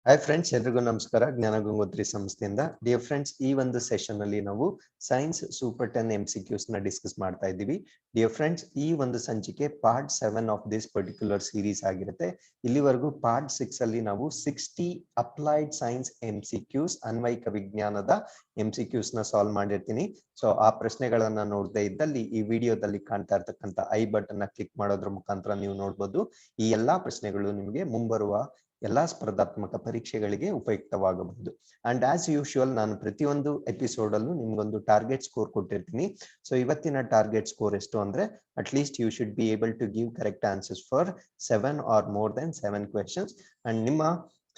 Hi friends, ಎಲ್ರಿಗೂ ನಮಸ್ಕಾರ. ಜ್ಞಾನ ಗಂಗೋತ್ರಿ ಸಂಸ್ಥೆಯಿಂದ. ಡಿಯರ್ ಫ್ರೆಂಡ್ಸ್, ಈ ಒಂದು ಸೆಷನ್ ಅಲ್ಲಿ ನಾವು ಸೈನ್ಸ್ ಸೂಪರ್ 10 MCQs ನ ಡಿಸ್ಕಸ್ ಮಾಡ್ತಾ ಇದ್ದೀವಿ. ಡಿಯರ್ ಫ್ರೆಂಡ್ಸ್, ಈ ಒಂದು ಸಂಚಿಕೆ part 7 of this particular series ಆಗಿರುತ್ತೆ. ಇಲ್ಲಿವರೆಗೂ ಪಾರ್ಟ್ 6 ಅಲ್ಲಿ ನಾವು 60 ಅಪ್ಲೈಡ್ ಸೈನ್ಸ್ MCQs ಅನ್ವಯಿಕ ವಿಜ್ಞಾನದ MCQs ನ ಸಾಲ್ವ್ ಮಾಡಿರ್ತೀನಿ. ಸೊ ಆ ಪ್ರಶ್ನೆಗಳನ್ನ ನೋಡದೇ ಇದ್ದಲ್ಲಿ ಈ ವಿಡಿಯೋದಲ್ಲಿ ಕಾಣ್ತಾ ಇರ್ತಕ್ಕಂಥ ಐ ಬಟನ್ ನ ಕ್ಲಿಕ್ ಮಾಡೋದ್ರ ಮುಖಾಂತರ ನೀವು ನೋಡಬಹುದು. ಈ ಎಲ್ಲಾ ಪ್ರಶ್ನೆಗಳು ನಿಮಗೆ ಮುಂಬರುವ ಎಲ್ಲಾ ಸ್ಪರ್ಧಾತ್ಮಕ ಪರೀಕ್ಷೆಗಳಿಗೆ ಉಪಯುಕ್ತವಾಗಬಹುದು. ಅಂಡ್ ಆಸ್ ಯೂಶುವಲ್ ನಾನು ಪ್ರತಿಯೊಂದು ಎಪಿಸೋಡ್ ಅಲ್ಲೂ ನಿಮ್ಗೊಂದು ಟಾರ್ಗೆಟ್ ಸ್ಕೋರ್ ಕೊಟ್ಟಿರ್ತೀನಿ. ಸೊ ಇವತ್ತಿನ ಟಾರ್ಗೆಟ್ ಸ್ಕೋರ್ ಎಷ್ಟು ಅಂದ್ರೆ at least you should be able to give correct answers for 7 or more than 7 questions. And ನಿಮ್ಮ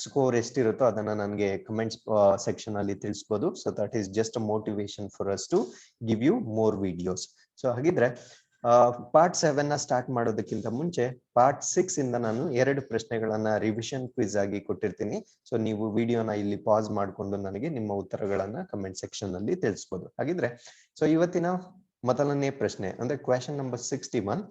ಸ್ಕೋರ್ ಎಷ್ಟಿರುತ್ತೋ ಅದನ್ನ ನನಗೆ ಕಮೆಂಟ್ಸ್ ಸೆಕ್ಷನ್ ಅಲ್ಲಿ ತಿಳಿಸಬಹುದು. So that is just a motivation for us to give you more videos. So ಹಾಗಿದ್ರೆ part 7 ನ start ಮಾಡೋದಕ್ಕಿಂತ ಮುಂಚೆ ಪಾರ್ಟ್ 6 ಇಂದ ನಾನು 2 ಪ್ರಶ್ನೆಗಳನ್ನ ರಿವಿಷನ್ ಕ್ವಿಜ್ ಆಗಿ ಕೊಟ್ಟಿರ್ತೀನಿ. ಸೊ ನೀವು ವಿಡಿಯೋನ ಇಲ್ಲಿ ಪಾಸ್ ಮಾಡಿಕೊಂಡು ನನಗೆ ನಿಮ್ಮ ಉತ್ತರಗಳನ್ನ ಕಮೆಂಟ್ ಸೆಕ್ಷನ್ ಅಲ್ಲಿ ತಿಳಿಸಬಹುದು. ಹಾಗಿದ್ರೆ ಸೊ ಇವತ್ತಿನ ಮೊದಲನೇ ಪ್ರಶ್ನೆ ಅಂದ್ರೆ question number 61.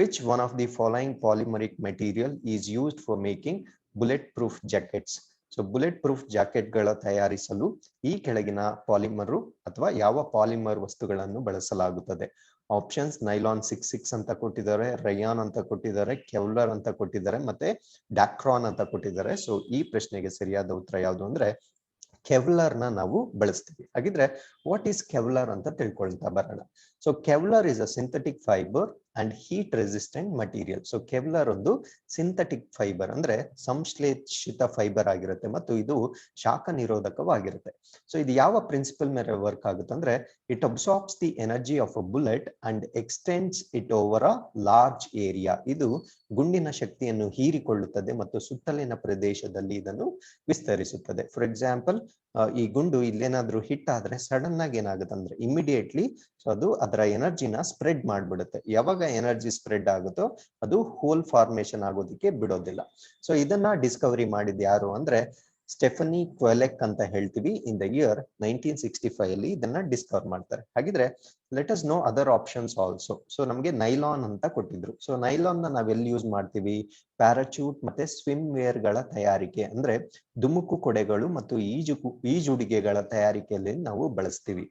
Which one of the following polymeric material is used for making bullet proof jackets? So bullet proof jacket ಗಳ ತಯಾರಿಸಲು ಈ ಕೆಳಗಿನ ಪಾಲಿಮರು ಅಥವಾ ಯಾವ ಪಾಲಿಮರ್ ವಸ್ತುಗಳನ್ನು ಬಳಸಲಾಗುತ್ತದೆ? ಆಪ್ಷನ್ಸ್ ನೈಲಾನ್ 66 ಅಂತ ಕೊಟ್ಟಿದ್ದಾರೆ, ರಯಾನ್ ಅಂತ ಕೊಟ್ಟಿದ್ದಾರೆ, ಕೆವ್ಲರ್ ಅಂತ ಕೊಟ್ಟಿದ್ದಾರೆ, ಮತ್ತೆ ಡಾಕ್ರಾನ್ ಅಂತ ಕೊಟ್ಟಿದ್ದಾರೆ. ಸೊ ಈ ಪ್ರಶ್ನೆಗೆ ಸರಿಯಾದ ಉತ್ತರ ಯಾವುದು ಅಂದ್ರೆ ಕೆವ್ಲರ್ ನ ನಾವು ಬಳಸ್ತೀವಿ. ಹಾಗಿದ್ರೆ ವಾಟ್ ಈಸ್ ಕೆವ್ಲರ್ ಅಂತ ತಿಳ್ಕೊಳ್ತಾ ಬರೋಣ. So Kevlar is a synthetic fibre and heat resistant material. So Kevlar ಒಂದು ಸಿಂಥೆಟಿಕ್ ಫೈಬರ್ ಅಂದ್ರೆ ಸಂಶ್ಲೇಷಿತ ಫೈಬರ್ ಆಗಿರುತ್ತೆ ಮತ್ತು ಇದು ಶಾಖ ನಿರೋಧಕವಾಗಿರುತ್ತೆ. ಸೊ ಇದು ಯಾವ ಪ್ರಿನ್ಸಿಪಲ್ ಮೇಲೆ ವರ್ಕ್ ಆಗುತ್ತೆ ಅಂದ್ರೆ it absorbs the energy of a bullet and extends it over a large area. ಇದು ಗುಂಡಿನ ಶಕ್ತಿಯನ್ನು ಹೀರಿಕೊಳ್ಳುತ್ತದೆ ಮತ್ತು ಸುತ್ತಲಿನ ಪ್ರದೇಶದಲ್ಲಿ ಇದನ್ನು ವಿಸ್ತರಿಸುತ್ತದೆ. ಫಾರ್ ಎಕ್ಸಾಂಪಲ್, ಈ ಗುಂಡು ಇಲ್ಲೇನಾದ್ರೂ ಹಿಟ್ ಆದ್ರೆ ಸಡನ್ ಆಗಿ ಏನಾಗುತ್ತೆ ಅಂದ್ರೆ ಇಮಿಡಿಯೇಟ್ಲಿ ಸೊ ಅದು ಅದರ ಎನರ್ಜಿನ ಸ್ಪ್ರೆಡ್ ಮಾಡ್ಬಿಡುತ್ತೆ. ಯಾವಾಗ ಎನರ್ಜಿ ಸ್ಪ್ರೆಡ್ ಆಗುತ್ತೋ ಅದು ಹೋಲ್ ಫಾರ್ಮೇಶನ್ ಆಗೋದಕ್ಕೆ ಬಿಡೋದಿಲ್ಲ. ಸೊ ಇದನ್ನ ಡಿಸ್ಕವರಿ ಮಾಡಿದ್ ಯಾರು ಅಂದ್ರೆ ಸ್ಟೆಫನಿ ಕ್ವೆಲೆಕ್ ಅಂತ ಹೇಳ್ತೀವಿ. ಇನ್ ದ ಇಯರ್ 1965 ಅಲ್ಲಿ ಇದನ್ನ ಡಿಸ್ಕವರ್ ಮಾಡ್ತಾರೆ. ಹಾಗಿದ್ರೆ let us know other options also. So ನಮ್ಗೆ ನೈಲಾನ್ ಅಂತ ಕೊಟ್ಟಿದ್ರು. ಸೊ ನೈಲಾನ್ ನ ನಾವೆಲ್ಲಿ ಯೂಸ್ ಮಾಡ್ತೀವಿ? ಪ್ಯಾರಾಚೂಟ್ ಮತ್ತೆ ಸ್ವಿಮ್ ವೇರ್ ಗಳ ತಯಾರಿಕೆ ಅಂದ್ರೆ ಧುಮುಕು ಕೊಡೆಗಳು ಮತ್ತು ಈಜುಡುಗೆಗಳ ತಯಾರಿಕೆಯಲ್ಲಿ ನಾವು ಬಳಸ್ತೀವಿ.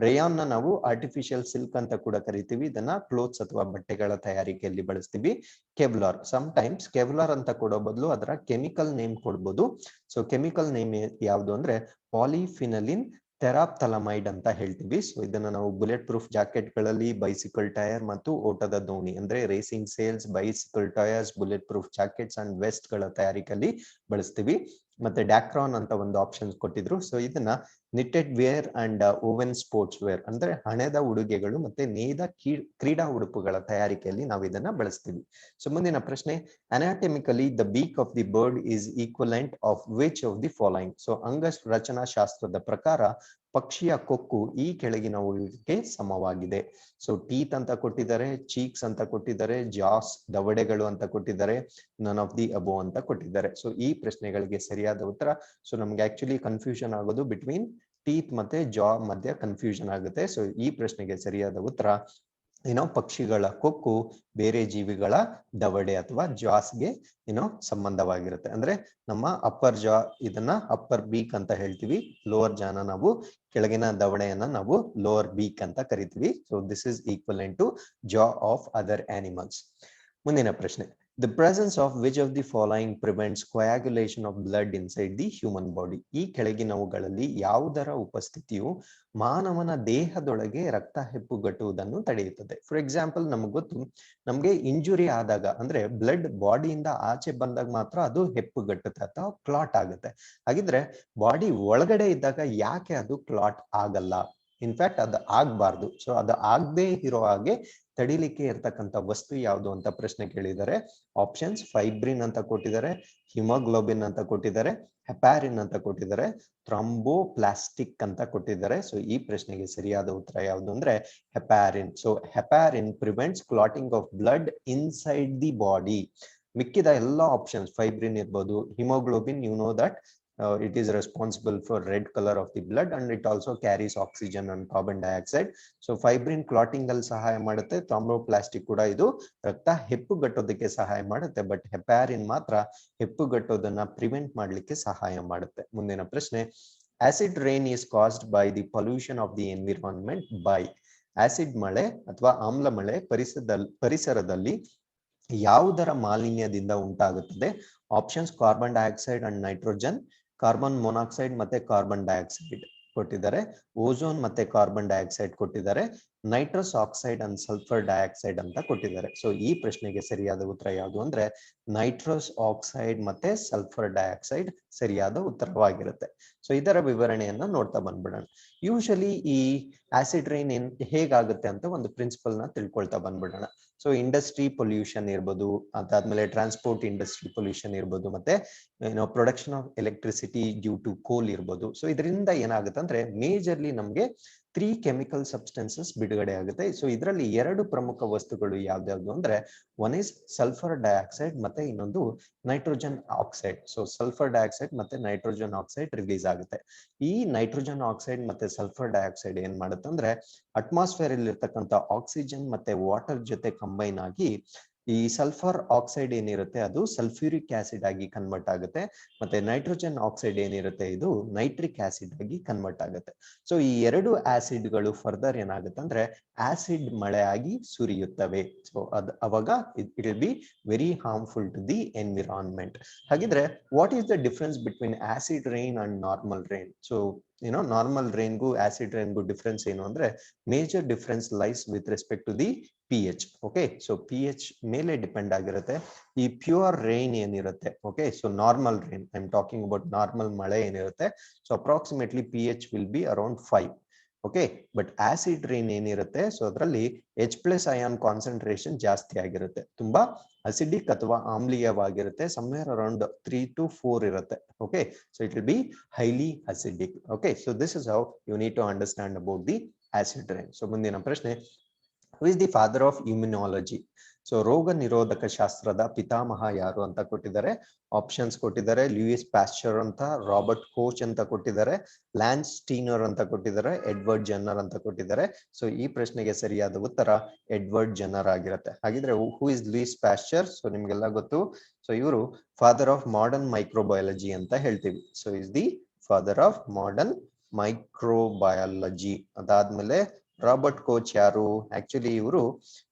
ರೇಯಾನ್ ನ ನಾವು ಆರ್ಟಿಫಿಷಿಯಲ್ ಸಿಲ್ಕ್ ಅಂತ ಕೂಡ ಕರಿತೀವಿ. ಇದನ್ನ ಕ್ಲೋತ್ಸ್ ಅಥವಾ ಬಟ್ಟೆಗಳ ತಯಾರಿಕೆಯಲ್ಲಿ ಬಳಸ್ತೀವಿ. ಕೆವ್ಲಾರ್ ಸಮ್ ಟೈಮ್ಸ್ ಕೆವ್ಲಾರ್ ಅಂತ ಕೊಡೋ ಬದಲು ಅದರ ಕೆಮಿಕಲ್ ನೇಮ್ ಕೊಡ್ಬೋದು. ಸೊ ಕೆಮಿಕಲ್ ನೇಮ್ ಯಾವುದು ಅಂದ್ರೆ ಪಾಲಿಫಿನಲಿನ್ ಟೆರಾಪ್ತಲಮೈಡ್ ಅಂತ ಹೇಳ್ತೀವಿ. ಸೊ ಇದನ್ನ ನಾವು ಬುಲೆಟ್ ಪ್ರೂಫ್ ಜಾಕೆಟ್ ಗಳಲ್ಲಿ, ಬೈಸಿಕಲ್ ಟೈರ್ ಮತ್ತು ಓಟದ ದೋಣಿ ಅಂದ್ರೆ racing sails, bicycle tyres, bulletproof jackets and vest ಗಳ ತಯಾರಿಕೆಯಲ್ಲಿ ಬಳಸ್ತೀವಿ. ಮತ್ತೆ ಡಾಕ್ರಾನ್ ಅಂತ ಒಂದು ಆಪ್ಷನ್ ಕೊಟ್ಟಿದ್ರು. ಸೊ ಇದನ್ನ knitted wear and woven sports wear ಅಂದ್ರೆ ಹಣೆದ ಉಡುಗೆಗಳು ಮತ್ತೆ ನೇಯ್ದ ಕ್ರೀಡಾ ಉಡುಪುಗಳ ತಯಾರಿಕೆಯಲ್ಲಿ ನಾವು ಇದನ್ನ ಬಳಸ್ತೀವಿ. ಸೊ ಮುಂದಿನ ಪ್ರಶ್ನೆ, anatomically the beak of the bird is equivalent of which of the following? So ಅಂಗ ರಚನಾ ಶಾಸ್ತ್ರದ ಪ್ರಕಾರ ಪಕ್ಷಿಯ ಕೊಕ್ಕು ಈ ಕೆಳಗಿನವುಗಳಿಗೆ ಸಮವಾಗಿದೆ. ಸೊ ಟೀತ್ ಅಂತ ಕೊಟ್ಟಿದ್ದಾರೆ, ಚೀಕ್ಸ್ ಅಂತ ಕೊಟ್ಟಿದ್ದಾರೆ, ಜಾಸ್ ದವಡೆಗಳು ಅಂತ ಕೊಟ್ಟಿದ್ದಾರೆ, ನನ್ ಆಫ್ ದಿ ಅಬೋ ಅಂತ ಕೊಟ್ಟಿದ್ದಾರೆ. ಸೊ ಈ ಪ್ರಶ್ನೆಗಳಿಗೆ ಸರಿಯಾದ ಉತ್ತರ, ಸೊ ನಮ್ಗೆ ಆಕ್ಚುಲಿ ಕನ್ಫ್ಯೂಷನ್ ಆಗೋದು ಬಿಟ್ವೀನ್ ಟೀತ್ ಮತ್ತೆ ಜಾ ಮಧ್ಯ ಕನ್ಫ್ಯೂಷನ್ ಆಗುತ್ತೆ. ಸೊ ಈ ಪ್ರಶ್ನೆಗೆ ಸರಿಯಾದ ಉತ್ತರ ಪಕ್ಷಿಗಳ ಕೊಕ್ಕು ಬೇರೆ ಜೀವಿಗಳ ದವಡೆ ಅಥವಾ ಜಾಸ್ಗೆ ಸಂಬಂಧವಾಗಿರುತ್ತೆ. ಅಂದ್ರೆ ನಮ್ಮ ಅಪ್ಪರ್ ಜಾ ಇದನ್ನ ಅಪ್ಪರ್ ಬೀಕ್ ಅಂತ ಹೇಳ್ತೀವಿ, ಲೋವರ್ ಜಾನ ನಾವು ಕೆಳಗಿನ ದವಡೆಯನ್ನ ನಾವು ಲೋವರ್ ಬೀಕ್ ಅಂತ ಕರಿತೀವಿ. So this is equivalent to jaw of other animals. ಮುಂದಿನ ಪ್ರಶ್ನೆ, the presence of which of the following prevents coagulation of blood inside the human body? ಈ ಕೆಳಗಿನವುಗಳಲ್ಲಿ ಯಾವುದರ ಉಪಸ್ಥಿತಿಯು ಮಾನವನ ದೇಹದೊಳಗೆ ರಕ್ತ ಹೆಪ್ಪುಗಟ್ಟುವುದನ್ನು ತಡೆಯುತ್ತದೆ? ಫಾರ್ ಎಕ್ಸಾಂಪಲ್, ನಮ್ಗೆ ಗೊತ್ತು, ನಮ್ಗೆ ಇಂಜುರಿ ಆದಾಗ ಅಂದ್ರೆ ಬ್ಲಡ್ ಬಾಡಿಯಿಂದ ಆಚೆ ಬಂದಾಗ ಮಾತ್ರ ಅದು ಹೆಪ್ಪುಗಟ್ಟುತ್ತೆ ಅಥವಾ ಕ್ಲಾಟ್ ಆಗುತ್ತೆ. ಹಾಗಿದ್ರೆ ಬಾಡಿ ಒಳಗಡೆ ಇದ್ದಾಗ ಯಾಕೆ ಅದು ಕ್ಲಾಟ್ ಆಗಲ್ಲ? ಇನ್ಫ್ಯಾಕ್ಟ್ ಅದು ಆಗ್ಬಾರ್ದು. ಸೊ ಅದು ಆಗದೆ ಇರೋ ಹಾಗೆ ತಡಿಲಿಕ್ಕೆ ಇರ್ತಕ್ಕಂಥ ವಸ್ತು ಯಾವುದು ಅಂತ ಪ್ರಶ್ನೆ ಕೇಳಿದ್ದಾರೆ. ಆಪ್ಷನ್ಸ್ ಫೈಬ್ರಿನ್ ಅಂತ ಕೊಟ್ಟಿದ್ದಾರೆ, ಹಿಮೋಗ್ಲೋಬಿನ್ ಅಂತ ಕೊಟ್ಟಿದ್ದಾರೆ, ಹೆಪಾರಿನ್ ಅಂತ ಕೊಟ್ಟಿದ್ದಾರೆ, ಥ್ರಾಂಬೋಪ್ಲಾಸ್ಟಿಕ್ ಅಂತ ಕೊಟ್ಟಿದ್ದಾರೆ. ಸೊ ಈ ಪ್ರಶ್ನೆಗೆ ಸರಿಯಾದ ಉತ್ತರ ಯಾವುದು ಅಂದ್ರೆ heparin. So heparin prevents clotting of blood inside the body. ಮಿಕ್ಕಿದ ಎಲ್ಲ ಆಪ್ಷನ್ಸ್ ಫೈಬ್ರಿನ್ ಇರ್ಬೋದು, haemoglobin you know that It is responsible for red color of the blood and it also carries oxygen and carbon dioxide. So fibrin clotting ಅಲ್ಲಿ ಸಹಾಯ ಮಾಡುತ್ತೆ. ಥ್ರಾಂಬೋಪ್ಲಾಸ್ಟಿಕ್ ಕೂಡ ಇದು ರಕ್ತ ಹೆಪ್ಪುಗಟ್ಟೋದಕ್ಕೆ ಸಹಾಯ ಮಾಡುತ್ತೆ. ಬಟ್ ಹೆಪಾರಿನ್ ಮಾತ್ರ ಹೆಪ್ಪುಗಟ್ಟೋದನ್ನ ಪ್ರಿವೆಂಟ್ ಮಾಡ್ಲಿಕ್ಕೆ ಸಹಾಯ ಮಾಡುತ್ತೆ. ಮುಂದಿನ ಪ್ರಶ್ನೆ, acid rain is caused by the pollution of the environment by. Acid ಮಳೆ ಅಥವಾ ಆಮ್ಲ ಮಳೆ ಪರಿಸರದಲ್ಲಿ ಯಾವುದರ ಮಾಲಿನ್ಯದಿಂದ ಉಂಟಾಗುತ್ತದೆ? Options carbon dioxide and nitrogen, carbon monoxide ಮತ್ತೆ ಕಾರ್ಬನ್ ಡೈಆಕ್ಸೈಡ್ ಕೊಟ್ಟಿದ್ದಾರೆ, ಓಝೋನ್ ಮತ್ತೆ ಕಾರ್ಬನ್ ಡೈಆಕ್ಸೈಡ್ ಕೊಟ್ಟಿದ್ದಾರೆ, nitrous oxide and sulphur dioxide ಅಂತ ಕೊಟ್ಟಿದ್ದಾರೆ. ಸೊ ಈ ಪ್ರಶ್ನೆಗೆ ಸರಿಯಾದ ಉತ್ತರ ಯಾವುದು ಅಂದ್ರೆ ನೈಟ್ರಸ್ ಆಕ್ಸೈಡ್ ಮತ್ತೆ ಸಲ್ಫರ್ ಡೈಆಕ್ಸೈಡ್ ಸರಿಯಾದ ಉತ್ತರವಾಗಿರುತ್ತೆ. ಸೊ ಇದರ ವಿವರಣೆಯನ್ನ ನೋಡ್ತಾ ಬಂದ್ಬಿಡೋಣ. ಯೂಶಲಿ ಈ ಆಸಿಡ್ ರೈನ್ ಹೇಗಾಗುತ್ತೆ ಅಂತ ಒಂದು ಪ್ರಿನ್ಸಿಪಲ್ ನ ತಿಳ್ಕೊಳ್ತಾ ಬಂದ್ಬಿಡೋಣ. ಸೊ ಇಂಡಸ್ಟ್ರಿ ಪೊಲ್ಯೂಷನ್ ಇರ್ಬೋದು, ಅದಾದ್ಮೇಲೆ ಟ್ರಾನ್ಸ್ಪೋರ್ಟ್ ಇಂಡಸ್ಟ್ರಿ ಪೊಲ್ಯೂಷನ್ ಇರ್ಬೋದು, ಮತ್ತೆ production of electricity due to coal ಇರ್ಬೋದು. ಸೊ ಇದರಿಂದ ಏನಾಗುತ್ತೆ ಅಂದ್ರೆ ಮೇಜರ್ಲಿ ನಮ್ಗೆ 3 ಕೆಮಿಕಲ್ ಸಬ್ಸ್ಟೆನ್ಸಸ್ ಬಿಡುಗಡೆ ಆಗುತ್ತೆ. ಸೊ ಇದರಲ್ಲಿ 2 ಪ್ರಮುಖ ವಸ್ತುಗಳು ಯಾವ್ದಾವ್ದು ಅಂದ್ರೆ ಒನ್ ಇಸ್ ಸಲ್ಫರ್ ಡೈಆಕ್ಸೈಡ್ ಮತ್ತೆ ಇನ್ನೊಂದು nitrogen oxide. So sulphur dioxide ಮತ್ತೆ ನೈಟ್ರೋಜನ್ ಆಕ್ಸೈಡ್ ರಿಲೀಸ್ ಆಗುತ್ತೆ. ಈ ನೈಟ್ರೋಜನ್ ಆಕ್ಸೈಡ್ ಮತ್ತೆ ಸಲ್ಫರ್ ಡೈಆಕ್ಸೈಡ್ ಏನ್ ಮಾಡುತ್ತೆ ಅಂದ್ರೆ ಅಟ್ಮಾಸ್ಫಿಯರ್ ಅಲ್ಲಿ ಇರ್ತಕ್ಕಂಥ ಆಕ್ಸಿಜನ್ ಮತ್ತೆ ವಾಟರ್ ಜೊತೆ ಕಂಬೈನ್ ಆಗಿ ಈ ಸಲ್ಫರ್ ಆಕ್ಸೈಡ್ ಏನಿರುತ್ತೆ ಅದು ಸಲ್ಫ್ಯೂರಿಕ್ ಆಸಿಡ್ ಆಗಿ ಕನ್ವರ್ಟ್ ಆಗುತ್ತೆ. ಮತ್ತೆ ನೈಟ್ರೋಜನ್ ಆಕ್ಸೈಡ್ ಏನಿರುತ್ತೆ ಇದು ನೈಟ್ರಿಕ್ ಆಸಿಡ್ ಆಗಿ ಕನ್ವರ್ಟ್ ಆಗುತ್ತೆ. ಸೊ ಈ 2 ಆಸಿಡ್ಗಳು ಫರ್ದರ್ ಏನಾಗುತ್ತೆ ಅಂದ್ರೆ ಆಸಿಡ್ ಮಳೆ ಆಗಿ ಸುರಿಯುತ್ತವೆ. ಸೊ ಅವಾಗ it will be very harmful to the environment. ಹಾಗಿದ್ರೆ what is the difference between acid rain and normal rain? So normal ರೈನ್ಗೂ ಆಸಿಡ್ ರೈನ್ಗೂ ಡಿಫರೆನ್ಸ್ ಏನು ಅಂದ್ರೆ major difference lies with respect to the pH. Okay, so pH ಮೇಲೆ depend ಆಗಿರುತ್ತೆ. ಈ pure rain ಏನಿರುತ್ತೆ, okay, so normal rain, I am talking about normal ಮಳೆ ಏನಿರುತ್ತೆ, so approximately pH will be around 5. Okay, but acid rain ಏನಿರುತ್ತೆ so ಅದರಲ್ಲಿ H+ ion concentration ಜಾಸ್ತಿ ಆಗಿರುತ್ತೆ, ತುಂಬಾ ಅಸಿಡಿಕ್ ಅಥವಾ ಆಮ್ಲೀಯವಾಗಿರುತ್ತೆ, ಸಮ್ವೇರ್ ಅರೌಂಡ್ 3 to 4 ಇರುತ್ತೆ. Okay, so it will be highly acidic. Okay, so this is how you need to understand about the acid rain. So ಮುಂದಿನ ಪ್ರಶ್ನೆ, who is the father of immunology? So ರೋಗ ನಿರೋಧಕ ಶಾಸ್ತ್ರದ ಪಿತಾಮಹ ಯಾರು ಅಂತ ಕೊಟ್ಟಿದ್ದಾರೆ. ಆಪ್ಷನ್ಸ್ ಕೊಟ್ಟಿದ್ದಾರೆ, ಲೂಯಿಸ್ ಪ್ಯಾಸ್ಚರ್ ಅಂತ, ರಾಬರ್ಟ್ ಕೋಚ್ ಅಂತ ಕೊಟ್ಟಿದ್ದಾರೆ, ಲ್ಯಾನ್ಸ್ ಸ್ಟೀನರ್ ಅಂತ ಕೊಟ್ಟಿದ್ದಾರೆ, ಎಡ್ವರ್ಡ್ ಜೆನ್ನರ್ ಅಂತ ಕೊಟ್ಟಿದ್ದಾರೆ. ಸೊ ಈ ಪ್ರಶ್ನೆಗೆ ಸರಿಯಾದ ಉತ್ತರ ಎಡ್ವರ್ಡ್ ಜೆನ್ನರ್ ಆಗಿರುತ್ತೆ. ಹಾಗಿದ್ರೆ who is Louis pastor? So ನಿಮ್ಗೆಲ್ಲ ಗೊತ್ತು. ಸೊ ಇವರು ಫಾದರ್ ಆಫ್ ಮಾಡರ್ನ್ ಮೈಕ್ರೋಬಯಾಲಜಿ ಅಂತ ಹೇಳ್ತೀವಿ. So is the father of modern microbiology. ಅದಾದ್ಮೇಲೆ ರಾಬರ್ಟ್ ಕೋಚ್ ಯಾರು? ಆಕ್ಚುಲಿ ಇವರು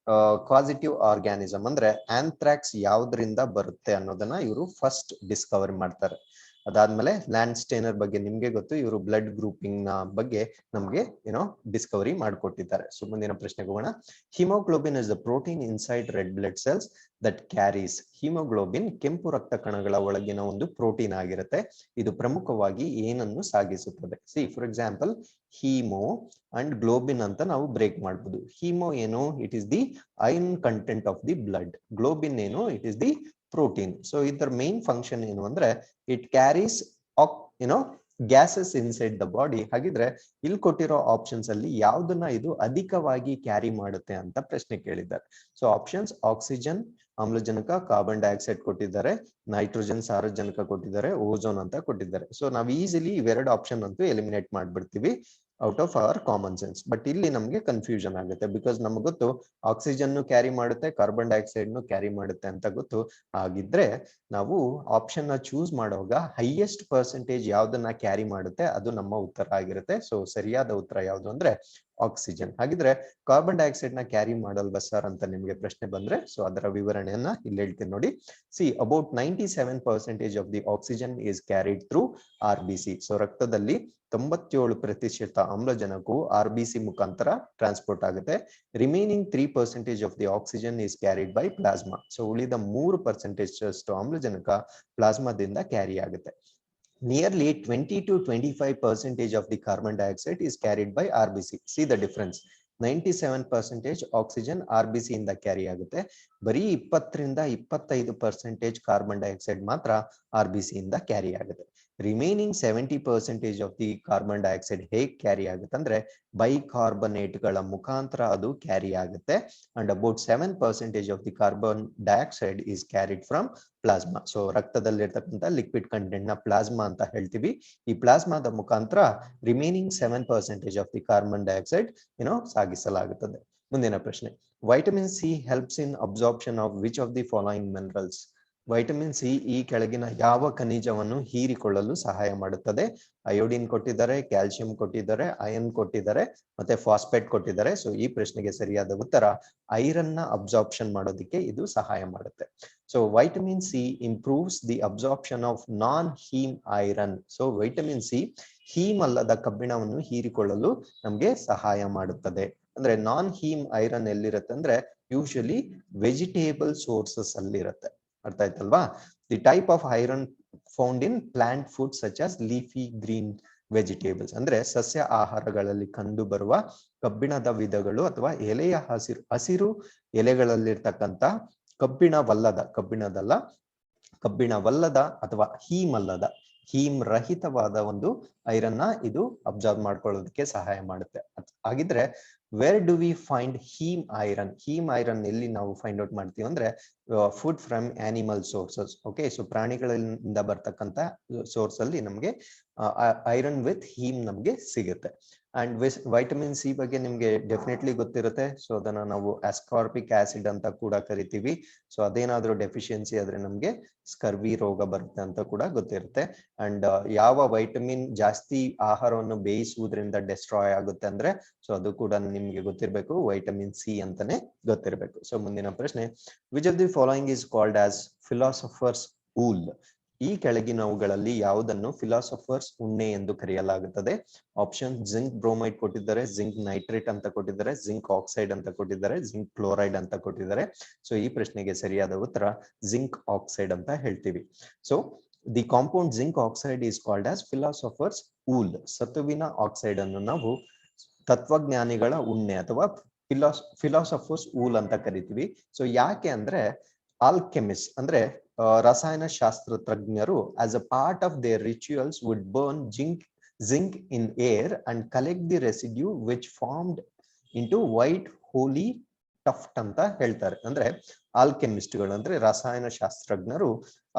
ಕಾಸಿಟಿವ್ ಆರ್ಗ್ಯಾನಿಸಮ್ ಅಂದ್ರೆ ಆಂಥ್ರಾಕ್ಸ್ ಯಾವ್ದ್ರಿಂದ ಬರುತ್ತೆ ಅನ್ನೋದನ್ನ ಇವರು ಫಸ್ಟ್ ಡಿಸ್ಕವರ್ ಮಾಡ್ತಾರೆ. ಅದಾದ್ಮೇಲೆ ಲ್ಯಾನ್ಸ್ ಸ್ಟೇನರ್ ಬಗ್ಗೆ ನಿಮ್ಗೆ ಗೊತ್ತು, ಇವರು ಬ್ಲಡ್ ಗ್ರೂಪಿಂಗ್ ನ ಬಗ್ಗೆ ನಮ್ಗೆ ಡಿಸ್ಕವರಿ ಮಾಡಿಕೊಟ್ಟಿದ್ದಾರೆ. ಸೊ ಮುಂದಿನ ಪ್ರಶ್ನೆಗೆ ಹೋಗೋಣ. Haemoglobin is the protein inside red blood cells that carries. Haemoglobin ಕೆಂಪು ರಕ್ತ ಕಣಗಳ ಒಳಗಿನ ಒಂದು ಪ್ರೋಟೀನ್ ಆಗಿರುತ್ತೆ. ಇದು ಪ್ರಮುಖವಾಗಿ ಏನನ್ನು ಸಾಗಿಸುತ್ತದೆ? See for example hemo and globin ಅಂತ ನಾವು ಬ್ರೇಕ್ ಮಾಡಬಹುದು. ಹೀಮೋ ಏನು? It is the iron content of the blood. Globin ಏನು? It is the protein. So ಇದರ ಮೇನ್ ಫಂಕ್ಷನ್ ಏನು ಅಂದ್ರೆ it carries gases inside the body. ಹಾಗಿದ್ರೆ ಇಲ್ಲಿ ಕೊಟ್ಟಿರೋ ಆಪ್ಷನ್ಸ್ ಅಲ್ಲಿ ಯಾವ್ದನ್ನ ಇದು ಅಧಿಕವಾಗಿ ಕ್ಯಾರಿ ಮಾಡುತ್ತೆ ಅಂತ ಪ್ರಶ್ನೆ ಕೇಳಿದ್ದಾರೆ. ಸೊ ಆಪ್ಷನ್ಸ್ ಆಕ್ಸಿಜನ್, ಆಮ್ಲಜನಕ, ಕಾರ್ಬನ್ ಡೈಆಕ್ಸೈಡ್ ಕೊಟ್ಟಿದ್ದಾರೆ, ನೈಟ್ರೋಜನ್, ಸಾರಜನಕ ಕೊಟ್ಟಿದ್ದಾರೆ, ಓಝೋನ್ ಅಂತ ಕೊಟ್ಟಿದ್ದಾರೆ. ಸೊ ನಾವು ಈಸಿಲಿ ಇವೆರಡು ಆಪ್ಷನ್ ಅಂತೂ ಎಲಿಮಿನೇಟ್ ಮಾಡ್ಬಿಡ್ತೀವಿ out of our common sense. But ಇಲ್ಲಿ ನಮ್ಗೆ ಕನ್ಫ್ಯೂಷನ್ ಆಗುತ್ತೆ, ಬಿಕಾಸ್ ನಮ್ಗೆ ಗೊತ್ತು ಆಕ್ಸಿಜನ್ ಕ್ಯಾರಿ ಮಾಡುತ್ತೆ, ಕಾರ್ಬನ್ ಡೈಆಕ್ಸೈಡ್ ಕ್ಯಾರಿ ಮಾಡುತ್ತೆ ಅಂತ ಗೊತ್ತು. ಹಾಗಿದ್ರೆ ನಾವು ಆಪ್ಷನ್ ನ ಚೂಸ್ ಮಾಡುವಾಗ ಹೈಯೆಸ್ಟ್ ಪರ್ಸೆಂಟೇಜ್ ಯಾವ್ದನ್ನ ಕ್ಯಾರಿ ಮಾಡುತ್ತೆ ಅದು ನಮ್ಮ ಉತ್ತರ ಆಗಿರುತ್ತೆ. ಸೊ ಸರಿಯಾದ ಉತ್ತರ ಯಾವ್ದು ಅಂದ್ರೆ ಆಕ್ಸಿಜನ್. ಹಾಗಿದ್ರೆ ಕಾರ್ಬನ್ ಡೈಆಕ್ಸೈಡ್ ನ ಕ್ಯಾರಿ ಮಾಡಲ್ವಾ ಸರ್ ಅಂತ ನಿಮ್ಗೆ ಪ್ರಶ್ನೆ ಬಂದ್ರೆ ಸೊ ಅದರ ವಿವರಣೆಯನ್ನ ಇಲ್ಲಿ ಹೇಳ್ತೀನಿ ನೋಡಿ. See about 97% of the oxygen is carried through RBC. So ರಕ್ತದಲ್ಲಿ 97% ಆಮ್ಲಜನಕವು RBC ಮುಖಾಂತರ ಟ್ರಾನ್ಸ್ಪೋರ್ಟ್ ಆಗುತ್ತೆ. Remaining 3% of the oxygen is carried by plasma. So ಉಳಿದ 3% ಅಷ್ಟು ಆಮ್ಲಜನಕ ಪ್ಲಾಸ್ಮಾದಿಂದ ಕ್ಯಾರಿ ಆಗುತ್ತೆ. Nearly 20 to 25% of the carbon dioxide is carried by RBC. See the difference. 97% oxygen RBC ಇಂದ carry ಆಗುತ್ತೆ. ಬರೀ 20 ರಿಂದ 25% ಕಾರ್ಬನ್ ಡೈಆಕ್ಸೈಡ್ ಮಾತ್ರ RBC ಇಂದ ಕ್ಯಾರಿ ಆಗುತ್ತೆ. Remaining 70% of the carbon dioxide ಹೇಗೆ ಕ್ಯಾರಿ ಆಗುತ್ತೆ ಅಂದ್ರೆ ಬೈಕಾರ್ಬನೇಟ್ ಗಳ ಮುಖಾಂತರ ಅದು ಕ್ಯಾರಿ ಆಗುತ್ತೆ. And about 7% of the carbon dioxide is carried from plasma. So ರಕ್ತದಲ್ಲಿರ್ತಕ್ಕಂಥ ಲಿಕ್ವಿಡ್ ಕಂಟೆಂಟ್ ನ ಪ್ಲಾಸ್ಮಾ ಅಂತ ಹೇಳ್ತೀವಿ. ಈ ಪ್ಲಾಸ್ಮಾದ ಮುಖಾಂತರ remaining 7% of the carbon dioxide ಸಾಗಿಸಲಾಗುತ್ತದೆ. ಮುಂದಿನ ಪ್ರಶ್ನೆ, vitamin C helps in absorption of which of the following minerals? Vitamin C ಈ ಕೆಳಗಿನ ಯಾವ ಖನಿಜವನ್ನು ಹೀರಿಕೊಳ್ಳಲು ಸಹಾಯ ಮಾಡುತ್ತದೆ? ಅಯೋಡಿನ್ ಕೊಟ್ಟಿದ್ದಾರೆ, ಕ್ಯಾಲ್ಸಿಯಂ ಕೊಟ್ಟಿದ್ದಾರೆ, ಐರನ್ ಕೊಟ್ಟಿದ್ದಾರೆ, ಮತ್ತೆ ಫಾಸ್ಫೇಟ್ ಕೊಟ್ಟಿದ್ದಾರೆ. ಸೊ ಈ ಪ್ರಶ್ನೆಗೆ ಸರಿಯಾದ ಉತ್ತರ ಐರನ್ ನ ಅಬ್ಸಾರ್ಪ್ಷನ್ ಮಾಡೋದಕ್ಕೆ ಇದು ಸಹಾಯ ಮಾಡುತ್ತೆ. So vitamin C improves the absorption of non him iron. So vitamin C him ಅಲ್ಲದ ಕಬ್ಬಿಣವನ್ನು ಹೀರಿಕೊಳ್ಳಲು ನಮ್ಗೆ ಸಹಾಯ ಮಾಡುತ್ತದೆ. ಅಂದ್ರೆ ನಾನ್ ಹೀಮ್ ಐರನ್ ಎಲ್ಲಿರುತ್ತೆ ಅಂದ್ರೆ ಯೂಶಲಿ ವೆಜಿಟೇಬಲ್ ಸೋರ್ಸಸ್ ಅಲ್ಲಿ ಇರುತ್ತೆ. ಅರ್ಥ ಆಯ್ತಲ್ವಾ? The type of iron found in plant food such as leafy green vegetables. ಅಂದ್ರೆ ಸಸ್ಯ ಆಹಾರಗಳಲ್ಲಿ ಕಂಡು ಬರುವ ಕಬ್ಬಿಣದ ವಿಧಗಳು ಅಥವಾ ಎಲೆಯ ಹಸಿರು ಎಲೆಗಳಲ್ಲಿರ್ತಕ್ಕಂಥ ಕಬ್ಬಿಣವಲ್ಲದ ಅಥವಾ ಹೀಮ್ ರಹಿತವಾದ ಒಂದು ಐರನ್ ನ ಇದು ಅಬ್ಸರ್ವ್ ಮಾಡ್ಕೊಳ್ಳೋದಕ್ಕೆ ಸಹಾಯ ಮಾಡುತ್ತೆ. ಹಾಗಿದ್ರೆ where do we find him iron? Him iron ಎಲ್ಲಿ ನಾವು ಫೈಂಡ್ ಔಟ್ ಮಾಡ್ತೀವಿ ಅಂದ್ರೆ food from animal sources. Okay, so ಪ್ರಾಣಿಗಳಿಂದ ಬರ್ತಕ್ಕಂಥ ಸೋರ್ಸ್ ಅಲ್ಲಿ ನಮ್ಗೆ ಐರನ್ ವಿತ್ ಹೀಮ್ ನಮ್ಗೆ ಸಿಗುತ್ತೆ. ಅಂಡ್ ವೈಟಮಿನ್ ಸಿ ಬಗ್ಗೆ ನಿಮ್ಗೆ ಡೆಫಿನೆಟ್ಲಿ ಗೊತ್ತಿರುತ್ತೆ. ಸೊ ಅದನ್ನ ನಾವು ಅಸ್ಕಾರ್ಬಿಕ್ ಆಸಿಡ್ ಅಂತ ಕೂಡ ಕರಿತೀವಿ. ಸೊ ಅದೇನಾದ್ರೂ ಡೆಫಿಷಿಯನ್ಸಿ ಆದ್ರೆ ನಮ್ಗೆ ಸ್ಕರ್ವಿ ರೋಗ ಬರುತ್ತೆ ಅಂತ ಕೂಡ ಗೊತ್ತಿರುತ್ತೆ. ಅಂಡ್ ಯಾವ ವೈಟಮಿನ್ ಜಾಸ್ತಿ ಆಹಾರವನ್ನು ಬೇಯಿಸುವುದರಿಂದ ಡೆಸ್ಟ್ರಾಯ್ ಆಗುತ್ತೆ ಅಂದ್ರೆ ಸೊ ಅದು ಕೂಡ ನಿಮ್ಗೆ ಗೊತ್ತಿರಬೇಕು, ವೈಟಮಿನ್ ಸಿ ಅಂತಾನೆ ಗೊತ್ತಿರಬೇಕು. ಸೊ ಮುಂದಿನ ಪ್ರಶ್ನೆ, which of the following is called as philosopher's wool? ಈ ಕೆಳಗಿನವುಗಳಲ್ಲಿ ಯಾವುದನ್ನು ಫಿಲಾಸಫರ್ಸ್ ಉಣ್ಣೆ ಎಂದು ಕರೆಯಲಾಗುತ್ತದೆ? ಆಪ್ಷನ್ ಜಿಂಕ್ ಬ್ರೋಮೈಡ್ ಕೊಟ್ಟಿದ್ದಾರೆ, ಜಿಂಕ್ ನೈಟ್ರೇಟ್ ಅಂತ ಕೊಟ್ಟಿದ್ದಾರೆ, ಜಿಂಕ್ ಆಕ್ಸೈಡ್ ಅಂತ ಕೊಟ್ಟಿದ್ದಾರೆ, ಜಿಂಕ್ ಕ್ಲೋರೈಡ್ ಅಂತ ಕೊಟ್ಟಿದ್ದಾರೆ. ಸೊ ಈ ಪ್ರಶ್ನೆಗೆ ಸರಿಯಾದ ಉತ್ತರ ಜಿಂಕ್ ಆಕ್ಸೈಡ್ ಅಂತ ಹೇಳ್ತೀವಿ. So the compound zinc oxide is called as philosopher's wool. ಸತುವಿನ ಆಕ್ಸೈಡ್ ಅನ್ನು ನಾವು ತತ್ವಜ್ಞಾನಿಗಳ ಉಣ್ಣೆ ಅಥವಾ ಫಿಲಾಸಫರ್ಸ್ ವೂಲ್ ಅಂತ ಕರಿತೀವಿ. ಸೊ ಯಾಕೆ ಅಂದ್ರೆ ಆಲ್ಕೆಮಿಸ್ಟ್ ಅಂದ್ರೆ ರಸಾಯನ ಶಾಸ್ತ್ರಜ್ಞರು as a part of their rituals would burn zinc in air and collect the residue which formed into white holy tuft ಅಂತ ಹೇಳ್ತಾರೆ. ಅಂದ್ರೆ ಆಲ್ಕೆಮಿಸ್ಟ್ಗಳು ಅಂದ್ರೆ ರಸಾಯನ ಶಾಸ್ತ್ರಜ್ಞರು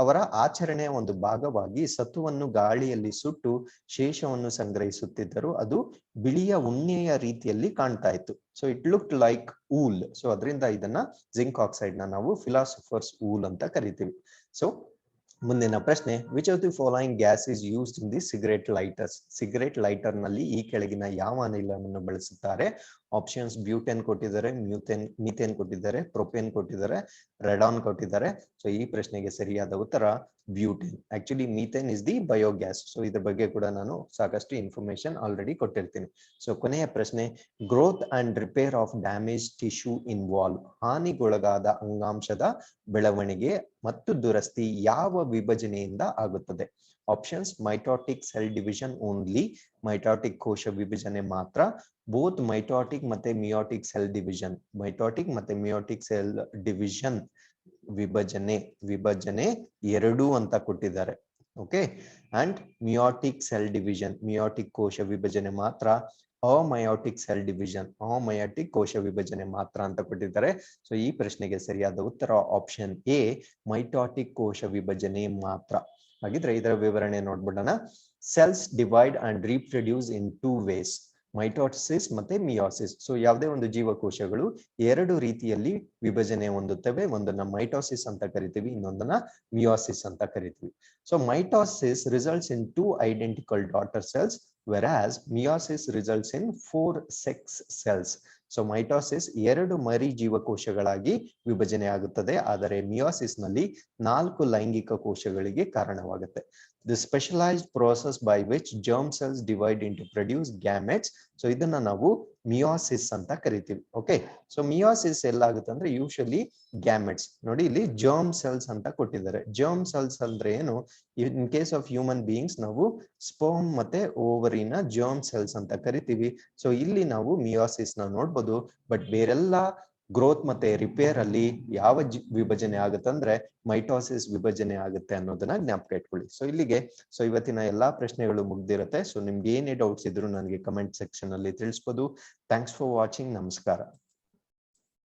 ಅವರ ಆಚರಣೆಯ ಒಂದು ಭಾಗವಾಗಿ ಸತುವನ್ನು ಗಾಳಿಯಲ್ಲಿ ಸುಟ್ಟು ಶೇಷವನ್ನು ಸಂಗ್ರಹಿಸುತ್ತಿದ್ದರು. ಅದು ಬಿಳಿಯ ಉಣ್ಣೆಯ ರೀತಿಯಲ್ಲಿ ಕಾಣ್ತಾ ಇತ್ತು. So it looked like wool. So ಅದರಿಂದ ಇದನ್ನ ಜಿಂಕ್ ಆಕ್ಸೈಡ್ ನ ನಾವು ಫಿಲಾಸಫರ್ಸ್ ಊಲ್ ಅಂತ ಕರಿತೀವಿ. ಸೊ ಮುಂದಿನ ಪ್ರಶ್ನೆ, which of the following gas is used in the cigarette lighters? Cigarette lighter ನಲ್ಲಿ ಈ ಕೆಳಗಿನ ಯಾವ ಅನಿಲವನ್ನು ಬಳಸುತ್ತಾರೆ? ಆಪ್ಷನ್ಸ್ ಬ್ಯೂಟೇನ್ ಕೊಟ್ಟಿದ್ದಾರೆ, ಮೀಥೇನ್ ಕೊಟ್ಟಿದ್ದಾರೆ, ಪ್ರೊಪೇನ್ ಕೊಟ್ಟಿದ್ದಾರೆ, ರೆಡಾನ್ ಕೊಟ್ಟಿದ್ದಾರೆ. ಸೊ ಈ ಪ್ರಶ್ನೆಗೆ ಸರಿಯಾದ ಉತ್ತರ butane. Actually methane is the biogas. So ಇದ್ರ ಬಗ್ಗೆ ಕೂಡ ನಾನು ಸಾಕಷ್ಟು ಇನ್ಫಾರ್ಮೇಶನ್ ಆಲ್ರೆಡಿ ಕೊಟ್ಟಿರ್ತೀನಿ. ಸೊ ಕೊನೆಯ ಪ್ರಶ್ನೆ, growth and repair of damage tissue involve? ಹಾನಿಗೊಳಗಾದ ಅಂಗಾಂಶದ ಬೆಳವಣಿಗೆ ಮತ್ತು ದುರಸ್ತಿ ಯಾವ ವಿಭಜನೆಯಿಂದ ಆಗುತ್ತದೆ? ಆಪ್ಷನ್ಸ್ ಮೈಟೋಟಿಕ್ ಸೆಲ್ ಡಿವಿಷನ್ ಓನ್ಲಿ, ಮೈಟೋಟಿಕ್ ಕೋಶ ವಿಭಜನೆ ಮಾತ್ರ, ಬೋತ್ ಮೈಟೋಟಿಕ್ ಮತ್ತೆ ಮಿಯೋಟಿಕ್ ಸೆಲ್ ಡಿವಿಷನ್. ಮೈಟೋಟಿಕ್ ಮತ್ತೆ ಮಿಯೋಟಿಕ್ ಸೆಲ್ ಡಿವಿಷನ್ ವಿಭಜನೆ ಎರಡೂ ಅಂತ ಕೊಟ್ಟಿದ್ದಾರೆ. Okay, and meiotic cell division, meiotic ಕೋಶ ವಿಭಜನೆ ಮಾತ್ರ, ಅಮಯೋಟಿಕ್ ಸೆಲ್ ಡಿವಿಷನ್, ಅಮಯೋಟಿಕ್ ಕೋಶ ವಿಭಜನೆ ಮಾತ್ರ ಅಂತ ಕೊಟ್ಟಿದ್ದಾರೆ. ಸೊ ಈ ಪ್ರಶ್ನೆಗೆ ಸರಿಯಾದ ಉತ್ತರ ಆಪ್ಷನ್ ಎ, ಮೈಟೋಟಿಕ್ ಕೋಶ ವಿಭಜನೆ ಮಾತ್ರ. ಹಾಗಿದ್ರೆ ಇದರ ವಿವರಣೆ ನೋಡ್ಬಿಡೋಣ. Cells divide and reproduce in two ways, mitosis ಮತ್ತೆ ಮಿಯೋಸಿಸ್. ಸೊ ಯಾವುದೇ ಒಂದು ಜೀವಕೋಶಗಳು ಎರಡು ರೀತಿಯಲ್ಲಿ ವಿಭಜನೆ ಹೊಂದುತ್ತವೆ. ಒಂದನ್ನ ಮೈಟೋಸಿಸ್ ಅಂತ ಕರಿತೀವಿ, ಇನ್ನೊಂದನ್ನ ಮಿಯೋಸಿಸ್ ಅಂತ ಕರಿತೀವಿ. So mitosis results in 2 identical daughter cells, whereas meiosis results in 4 sex cells. So mitosis 2 ಮರಿ ಜೀವಕೋಶಗಳಾಗಿ ವಿಭಜನೆ ಆಗುತ್ತದೆ, ಆದರೆ ಮಿಯೋಸಿಸ್ ನಲ್ಲಿ 4 ಲೈಂಗಿಕ ಕೋಶಗಳಿಗೆ ಕಾರಣವಾಗುತ್ತೆ. The specialized process by which germ cells divide into produce gametes. So ಇದನ್ನ ನಾವು ಮಿಯೋಸಿಸ್ ಅಂತ ಕರಿತೀವಿ. ಓಕೆ, ಸೊ ಮಿಯೋಸಿಸ್ ಎಲ್ಲಾಗುತ್ತೆ ಅಂದ್ರೆ ಯೂಶಲಿ ಗ್ಯಾಮೆಟ್ಸ್. ನೋಡಿ ಇಲ್ಲಿ ಜರ್ಮ್ ಸೆಲ್ಸ್ ಅಂತ ಕೊಟ್ಟಿದ್ದಾರೆ. ಜರ್ಮ್ ಸೆಲ್ಸ್ ಅಂದ್ರೆ ಏನು? In case of human beings ನಾವು ಸ್ಪರ್ಮ್ ಮತ್ತೆ ಓವರಿನ ಜರ್ಮ್ ಸೆಲ್ಸ್ ಅಂತ ಕರಿತೀವಿ. ಸೊ ಇಲ್ಲಿ ನಾವು ಮಿಯೋಸಿಸ್ ನ ನೋಡ್ಬೋದು. ಬಟ್ ಬೇರೆಲ್ಲ ಗ್ರೋತ್ ಮತ್ತೆ ರಿಪೇರ್ ಅಲ್ಲಿ ಯಾವ ವಿಭಜನೆ ಆಗುತ್ತೆ ಅಂದ್ರೆ ಮೈಟೋಸಿಸ್ ವಿಭಜನೆ ಆಗುತ್ತೆ ಅನ್ನೋದನ್ನ ಜ್ಞಾಪಕ ಇಟ್ಕೊಳ್ಳಿ. ಸೊ ಇಲ್ಲಿಗೆ ಇವತ್ತಿನ ಎಲ್ಲಾ ಪ್ರಶ್ನೆಗಳು ಮುಗ್ದಿರುತ್ತೆ. ಸೊ ನಿಮ್ಗೆ ಏನೇ ಡೌಟ್ಸ್ ಇದ್ರು ನನಗೆ ಕಮೆಂಟ್ ಸೆಕ್ಷನ್ ಅಲ್ಲಿ ತಿಳಿಸ್ಬೋದು. Thanks for watching. ನಮಸ್ಕಾರ.